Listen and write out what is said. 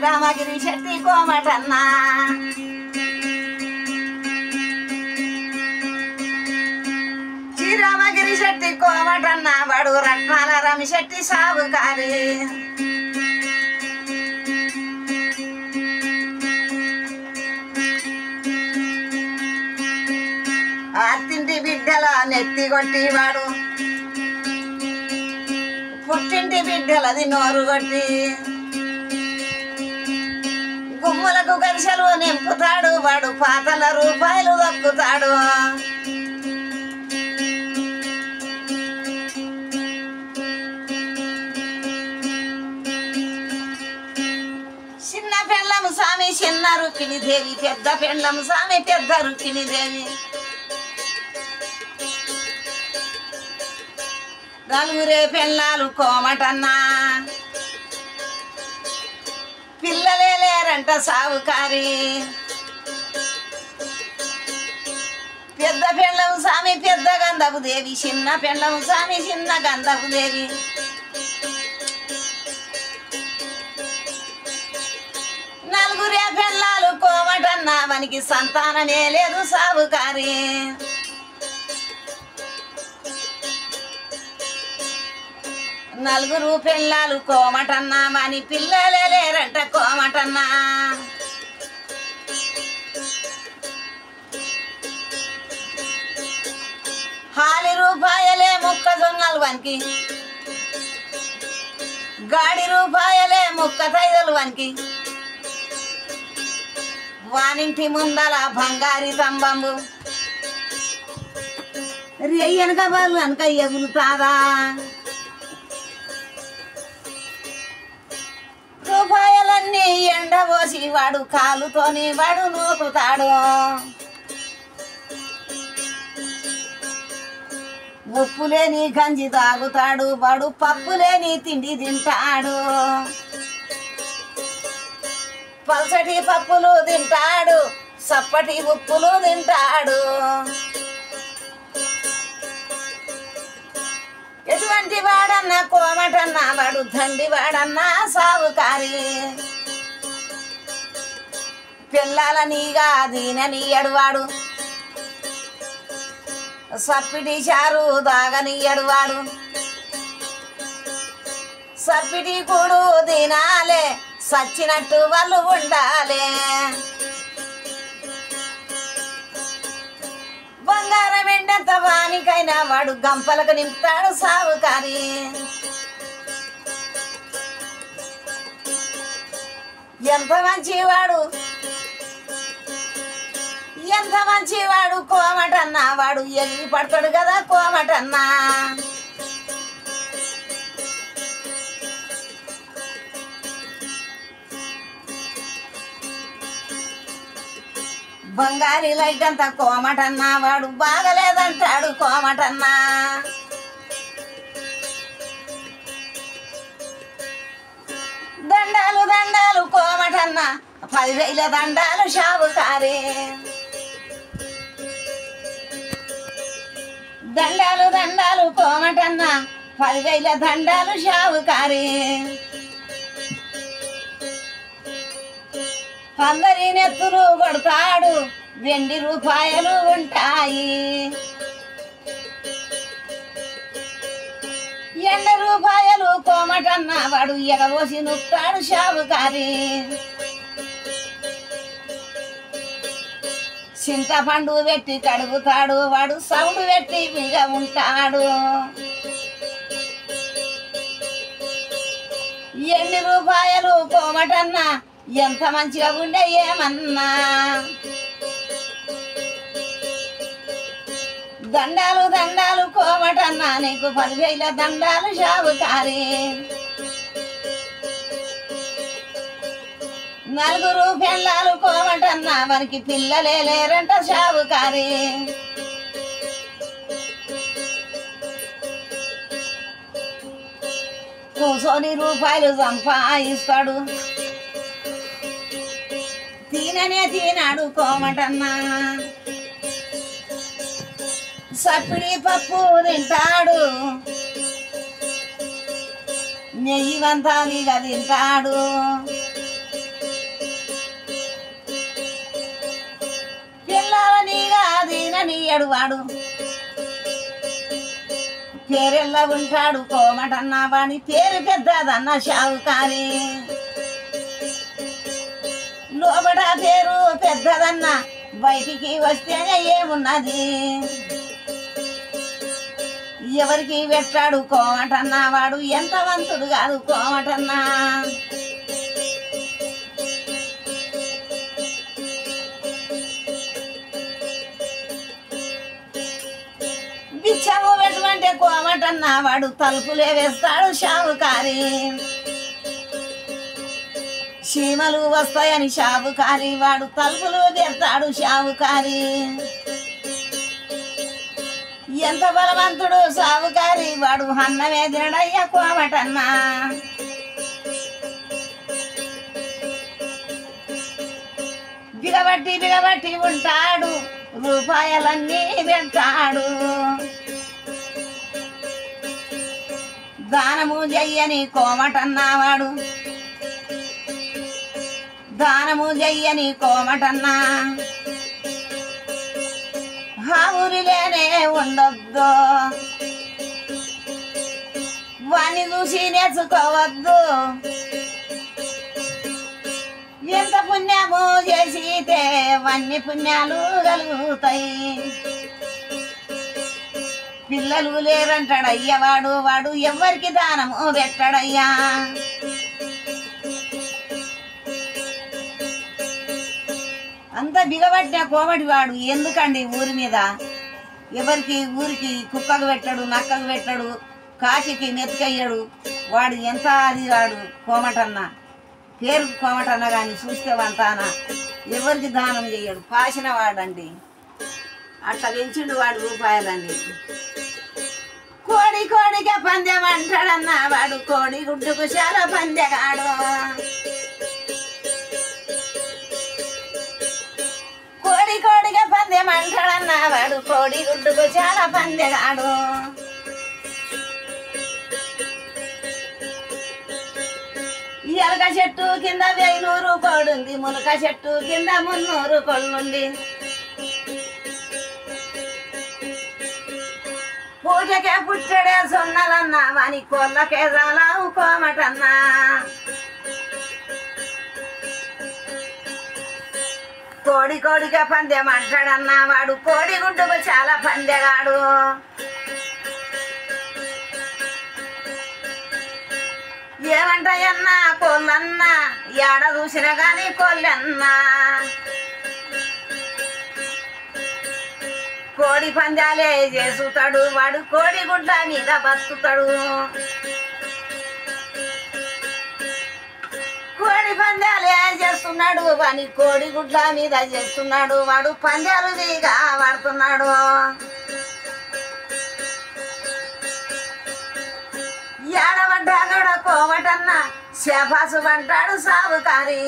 శ్రీరామగిరి శెట్టి కోమటన్న శ్రీరామగిరి శెట్టి కోమటన్న వాడు రత్నాల రమిశెట్టి సావుకారి అత్తింటి బిడ్డల నెత్తి కొట్టివాడు పుట్టింటి బిడ్డలది నోరు కొట్టి గుమ్ములకు గరిసెలు నింపుతాడు వాడు పాతల రూపాయలు దక్కుతాడు చిన్న పెళ్ళము స్వామి చిన్న రుక్మిణి దేవి పెద్ద పెళ్ళము స్వామి పెద్ద రుక్మిణి దేవి నలుగురే పెళ్ళాలు కోమటన్నా పిల్లలే లేరంట సావుకారి పెద్ద పెళ్ళము స్వామి పెద్ద గంధపు దేవి చిన్న పెళ్ళము స్వామి చిన్న గంధపు దేవి నలుగురే పెళ్ళాలు కోమటన్నా మనకి సంతానమే లేదు సావుకారి నలుగురు పిల్లలు కోమటన్నా మని పిల్లలే లేరంట కోమటన్నా హాలి రూపాయలే మొక్కజొన్నలు వనికి గాడి రూపాయలే ముక్క తైదలు వనికి వానింటి ముందల బంగారి తంబంబు రేయనక వాళ్ళు అనక ఎగులుతాదా రూపాయలన్నీ ఎండబోసి వాడు కాలుతోని వాడు నూకుతాడు ఉప్పు లేని గంజి తాగుతాడు వాడు పప్పు లేని తిండి తింటాడు పల్సటి పప్పులు తింటాడు సప్పటి ఉప్పులు తింటాడు ఎటువంటి వాడన్నా కోమటన్నా వాడు దండి వాడన్నా సావుకారి పిల్లలనిగా దీననీయడు వాడు సప్పిటి చారు దాగనీయడు వాడు సప్పిటి కూడు తినాలే సచ్చినట్టు వాళ్ళు ఉండాలే బంగారం ఎండంత వానికైనా వాడు గంపలకు నింపుతాడు సావుకారి ఎంత మంచివాడు ఎంత మంచివాడు కోమటన్నా వాడు ఎగిరి పడతాడు కదా కోమటన్నా బంగారీ లైట్ అంతా కోమటన్నా వాడు బాగలేదంటాడు కోమటన్నా దండాలు దండాలు కోమటన్నా 10,000 దండాలు షావుకారి దండాలు దండాలు కోమటన్నా 10,000 దండాలు షావుకారి అందరి నెత్తులు కొడతాడు వెండి రూపాయలు ఉంటాయి ఎండ రూపాయలు కోమటన్నా వాడు ఎగబోసి నొక్తాడు షావుకారి చింతపండు పెట్టి కడుగుతాడు వాడు సౌండ్ పెట్టి బిగ ఉంటాడు ఎన్ని రూపాయలు కోమటన్నా ఎంత మంచిగా ఉండే ఏమన్నా దండాలు దండాలు కోమటన్నా నీకు 10,000 దండాలు షావుకారి నలుగురు పిల్లలు కోమటన్నా మనకి పిల్లలే లేరంట షావుకారి కూసోని రూపాయలు సంపాదిస్తాడు తిననే తినాడు కోమటన్నా సప్పిడి పప్పు తింటాడు నెయ్యి వంతాలిగా తింటాడు తిరగనీయడు వాడు పేరెల్లా ఉంటాడు కోమటన్న వాడి పేరు పెద్దదన్న షావుకారి లోపల పేరు పెద్దదన్న బయటికి వస్తేనే ఏమున్నది ఎవరికి పెట్టాడు కోమటన్న వాడు ఎంత వంతుడు కాదు కోమటన్న బిచ్చము పెట్టుమంటే కోమటన్న వాడు తలుపులే వేస్తాడు షావుకారి చీమలు వస్తాయని షావుకారి వాడు తలుపులు తెస్తాడు షావుకారి ఎంత బలవంతుడు షావుకారి వాడు అన్నమే తినడయ్య కోమటన్న బిగబట్టి ఉంటాడు రూపాయలన్నీ పెడతాడు దానము చెయ్యని కోమటన్న వాడు దానము చెయ్యని కోమటన్న ఆ ఊరిలోనే ఉండొద్దు వాణ్ణి చూసి నేర్చుకోవద్దు ఎంత పుణ్యము చేసితే వన్ని పుణ్యాలు కలుగుతాయి పిల్లలు లేరంటాడయ్య వాడు ఎవరికి దానము పెట్టడయ్యా అంత బిగబట్టిన కోమటి వాడు ఎందుకండి ఊరి మీద ఊరికి కుక్కకు పెట్టడు నక్కకు పెట్టడు కాకికి మెతుకయ్యాడు వాడు ఎంత అది వాడు కోమటన్న పేరు కోమటన్న కానీ చూస్తే వంతాన ఎవరికి దానం చెయ్యడు పాసిన వాడండి అట్లా పెంచిండు వాడు రూపాయలండి కోడికే పందెం అంటాడన్న వాడు కోడి గుడ్డుకు చాలా పందెగాడు కోడికే పందెం అంటాడన్న వాడు కోడి గుడ్డుకు చాలా పందెగాడు ఎలక చెట్టు కింద 1000 కోడుంది మునక చెట్టు కింద 300 కోళ్ళుంది పూజకే పుట్టడే సొన్నలన్నా వాని కోళ్ళకే రాలావు కోమటన్నా కోడికే పందెం అంటాడన్నా వాడు కోడి గుడ్డుకు చాలా పందెగాడు ఏమంటాయన్నా కోళ్ళన్నా ఏడ చూసినా గాని కోళ్ళన్నా కోడి పందాలే చేసుతాడు వాడు కోడి గుడ్ల మీద బతుకుతాడు కోడి పందాలే చేస్తున్నాడు వాని కోడి గుడ్ల మీద చేస్తున్నాడు వాడు పందాలు దిగా పడుతున్నాడు ఏడబడ్డా కూడా కోమటన్న శపాసు అంటాడు షావుకారి